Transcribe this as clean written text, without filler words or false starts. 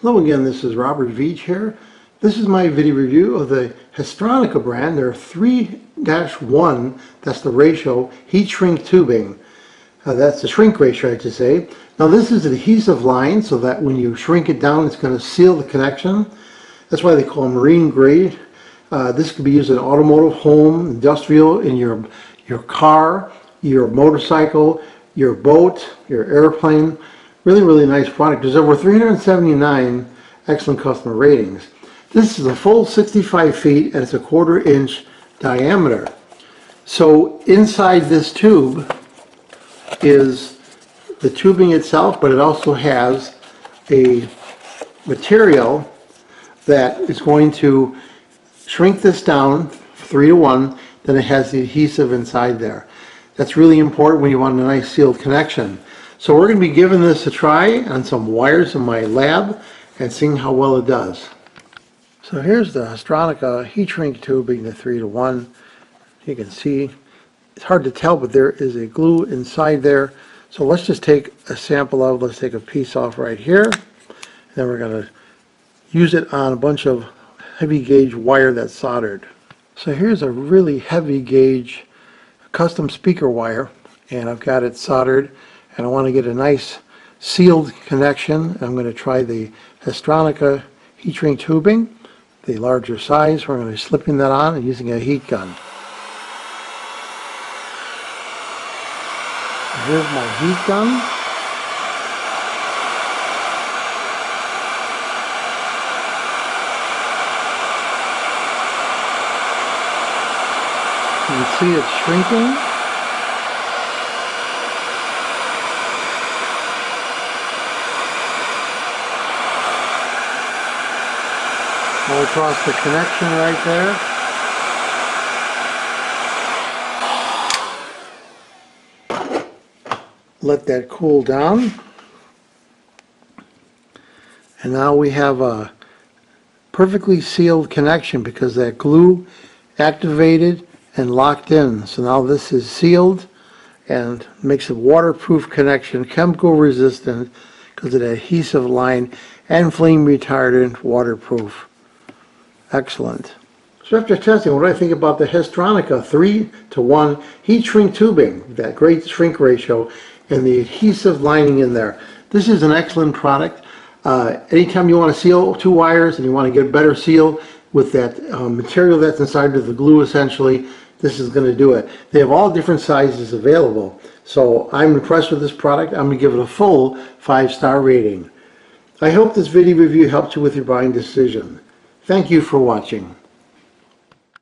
Hello again, this is Robert Veach here. This is my video review of the Haisstronica brand. They're 3-1, that's the ratio, heat shrink tubing. That's the shrink ratio, I should say. Now this is an adhesive line so that when you shrink it down it's going to seal the connection. That's why they call it marine grade. This could be used in automotive, home, industrial, in your car, your motorcycle, your boat, your airplane. Really nice product. There's over 379 excellent customer ratings. This is a full 65 feet and it's a 1/4 inch diameter. So inside this tube is the tubing itself, but it also has a material that is going to shrink this down 3-to-1. Then it has the adhesive inside there. That's really important when you want a nice sealed connection. So we're going to be giving this a try on some wires in my lab and seeing how well it does. So here's the Haisstronica heat shrink tubing, the 3-to-1. You can see it's hard to tell, but there is a glue inside there. So let's just take a sample of, let's take a piece off right here. And then we're going to use it on a bunch of heavy gauge wire that's soldered. So here's a really heavy gauge custom speaker wire, and I've got it soldered. And I want to get a nice sealed connection. I'm going to try the Haisstronica heat shrink tubing, the larger size. We're going to be slipping that on and using a heat gun. Here's my heat gun. You can see it's shrinking. All across the connection right there. Let that cool down. And now we have a perfectly sealed connection because that glue activated and locked in. So now this is sealed and makes a waterproof connection, chemical resistant because of the adhesive line, and flame retardant, waterproof. Excellent. So after testing, what do I think about the Haisstronica 3-to-1 heat shrink tubing, that great shrink ratio, and the adhesive lining in there? This is an excellent product. Anytime you want to seal 2 wires and you want to get a better seal with that material that's inside of the glue, essentially, this is going to do it. They have all different sizes available. So I'm impressed with this product. I'm going to give it a full 5-star rating. I hope this video review helped you with your buying decision. Thank you for watching.